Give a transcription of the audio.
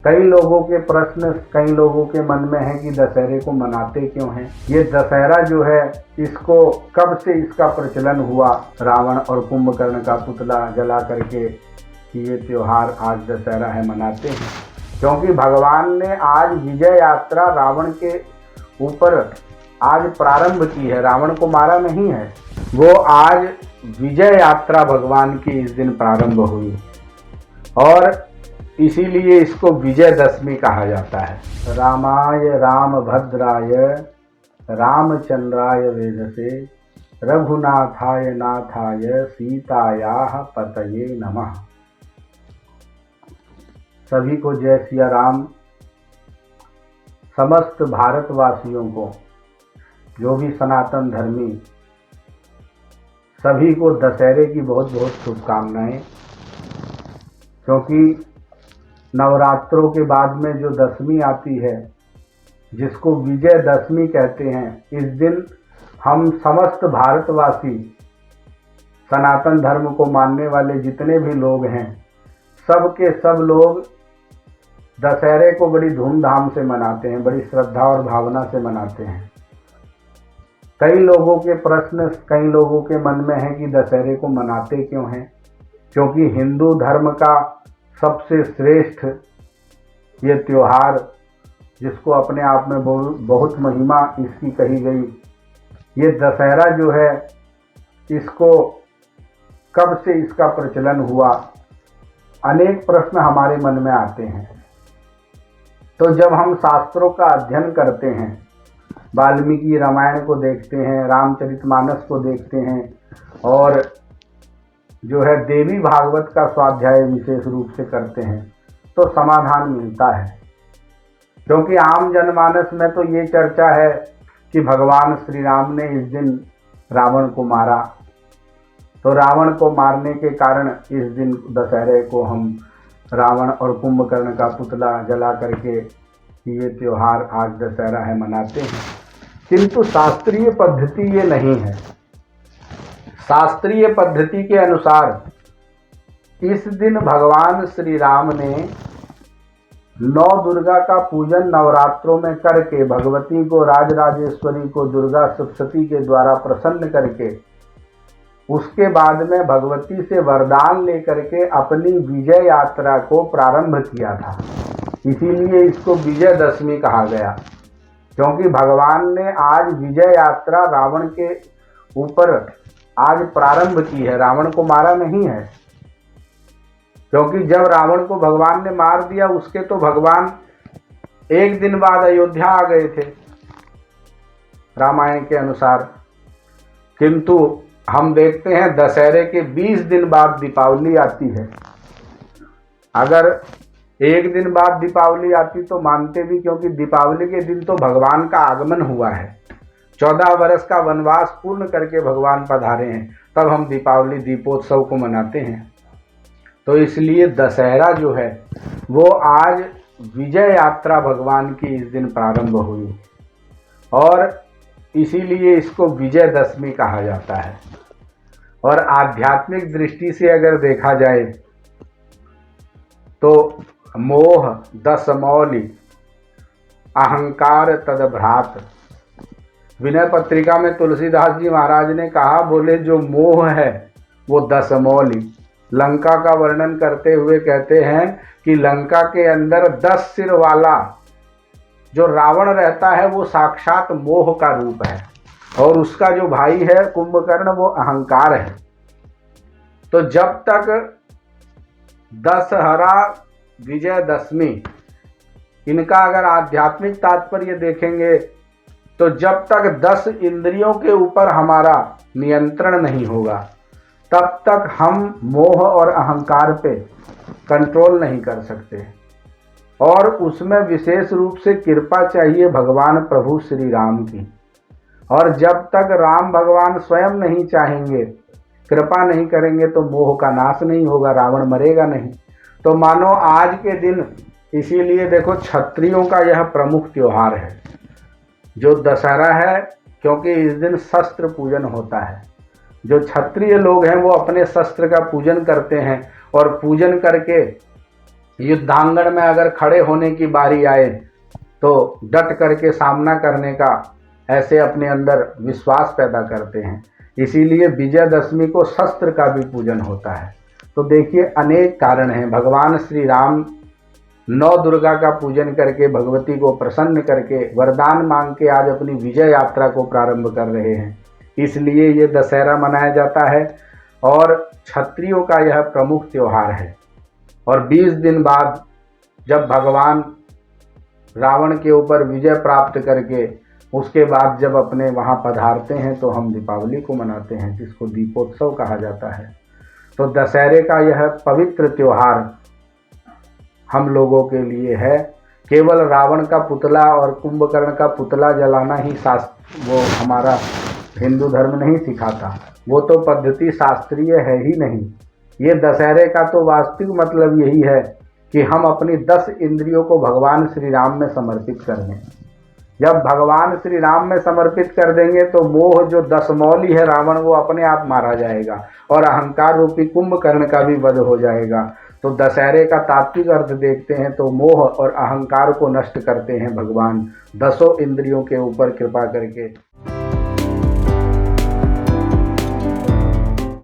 कई लोगों के प्रश्न, कई लोगों के मन में है कि दशहरे को मनाते क्यों हैं। ये दशहरा जो है, इसको कब से इसका प्रचलन हुआ, रावण और कुंभकर्ण का पुतला जला करके ये त्योहार आज दशहरा है मनाते हैं, क्योंकि भगवान ने आज विजय यात्रा रावण के ऊपर आज प्रारंभ की है। रावण को मारा नहीं है, वो आज विजय यात्रा भगवान की इस दिन प्रारंभ हुई और इसीलिए इसको विजयदशमी कहा जाता है। रामाय रामभद्राय रामचंद्राय वेधसे रघुनाथाय नाथाय सीतायाः पतये नमः। सभी को जय सिया राम। समस्त भारतवासियों को, जो भी सनातन धर्मी, सभी को दशहरे की बहुत बहुत शुभकामनाएं, क्योंकि नवरात्रों के बाद में जो दशमी आती है, जिसको विजयदशमी कहते हैं, इस दिन हम समस्त भारतवासी, सनातन धर्म को मानने वाले जितने भी लोग हैं, सब के सब लोग दशहरे को बड़ी धूमधाम से मनाते हैं, बड़ी श्रद्धा और भावना से मनाते हैं। कई लोगों के प्रश्न, कई लोगों के मन में है कि दशहरे को मनाते क्यों हैं, क्योंकि हिंदू धर्म का सबसे श्रेष्ठ ये त्योहार, जिसको अपने आप में बहुत महिमा इसकी कही गई, ये दशहरा जो है, इसको कब से इसका प्रचलन हुआ, अनेक प्रश्न हमारे मन में आते हैं। तो जब हम शास्त्रों का अध्ययन करते हैं, वाल्मीकि रामायण को देखते हैं, रामचरितमानस को देखते हैं और जो है देवी भागवत का स्वाध्याय विशेष रूप से करते हैं, तो समाधान मिलता है। क्योंकि आम जनमानस में तो ये चर्चा है कि भगवान श्री राम ने इस दिन रावण को मारा, तो रावण को मारने के कारण इस दिन दशहरे को हम रावण और कुंभकर्ण का पुतला जला करके ये त्योहार आज दशहरा है मनाते हैं। किंतु शास्त्रीय पद्धति ये नहीं है। शास्त्रीय पद्धति के अनुसार इस दिन भगवान श्री राम ने 9 दुर्गा का पूजन नवरात्रों में करके, भगवती को, राजराजेश्वरी को, दुर्गा सप्तशती के द्वारा प्रसन्न करके, उसके बाद में भगवती से वरदान लेकर के अपनी विजय यात्रा को प्रारंभ किया था। इसीलिए इसको विजयदशमी कहा गया, क्योंकि भगवान ने आज विजय यात्रा रावण के ऊपर आज प्रारंभ की है। रावण को मारा नहीं है, क्योंकि जब रावण को भगवान ने मार दिया, उसके तो भगवान एक दिन बाद अयोध्या आ गए थे रामायण के अनुसार। किंतु हम देखते हैं दशहरे के 20 दिन बाद दीपावली आती है। अगर एक दिन बाद दीपावली आती तो मानते भी, क्योंकि दीपावली के दिन तो भगवान का आगमन हुआ है। 14 वर्ष का वनवास पूर्ण करके भगवान पधारे हैं, तब हम दीपावली दीपोत्सव को मनाते हैं। तो इसलिए दशहरा जो है वो आज विजय यात्रा भगवान की इस दिन प्रारंभ हुई और इसीलिए इसको विजयदशमी कहा जाता है। और आध्यात्मिक दृष्टि से अगर देखा जाए तो मोह दस मौलि अहंकार तदभ्रात, विनय पत्रिका में तुलसीदास जी महाराज ने कहा, बोले जो मोह है वो 10 मौलि। लंका का वर्णन करते हुए कहते हैं कि लंका के अंदर 10 सिर वाला जो रावण रहता है वो साक्षात मोह का रूप है, और उसका जो भाई है कुंभकर्ण वो अहंकार है। तो जब तक दशहरा विजयदशमी, इनका अगर आध्यात्मिक तात्पर्य देखेंगे तो जब तक 10 इंद्रियों के ऊपर हमारा नियंत्रण नहीं होगा, तब तक हम मोह और अहंकार पे कंट्रोल नहीं कर सकते। और उसमें विशेष रूप से कृपा चाहिए भगवान प्रभु श्री राम की। और जब तक राम भगवान स्वयं नहीं चाहेंगे, कृपा नहीं करेंगे, तो मोह का नाश नहीं होगा, रावण मरेगा नहीं। तो मानो आज के दिन, इसीलिए देखो क्षत्रियों का यह प्रमुख त्योहार है जो दशहरा है, क्योंकि इस दिन शस्त्र पूजन होता है। जो क्षत्रिय लोग हैं वो अपने शस्त्र का पूजन करते हैं और पूजन करके युद्धांगन में अगर खड़े होने की बारी आए तो डट करके सामना करने का ऐसे अपने अंदर विश्वास पैदा करते हैं। इसीलिए विजयदशमी को शस्त्र का भी पूजन होता है। तो देखिए अनेक कारण हैं। भगवान श्री राम नौ दुर्गा का पूजन करके भगवती को प्रसन्न करके वरदान मांग के आज अपनी विजय यात्रा को प्रारंभ कर रहे हैं। इसलिए ये दशहरा मनाया जाता है और क्षत्रियों का यह प्रमुख त्योहार है। और 20 दिन बाद जब भगवान रावण के ऊपर विजय प्राप्त करके उसके बाद जब अपने वहाँ पधारते हैं तो हम दीपावली को मनाते हैं, जिसको दीपोत्सव कहा जाता है। तो दशहरे का यह पवित्र त्योहार हम लोगों के लिए है। केवल रावण का पुतला और कुंभकर्ण का पुतला जलाना ही वो हमारा हिंदू धर्म नहीं सिखाता, वो तो पद्धति शास्त्रीय है ही नहीं। ये दशहरे का तो वास्तविक मतलब यही है कि हम अपनी 10 इंद्रियों को भगवान श्री राम में समर्पित कर दें। जब भगवान श्री राम में समर्पित कर देंगे तो मोह जो 10 मौली है रावण, वो अपने आप मारा जाएगा और अहंकार रूपी कुंभकर्ण का भी वध हो जाएगा। तो दशहरे का तात्विक अर्थ देखते हैं तो मोह और अहंकार को नष्ट करते हैं भगवान 10 इंद्रियों के ऊपर कृपा करके।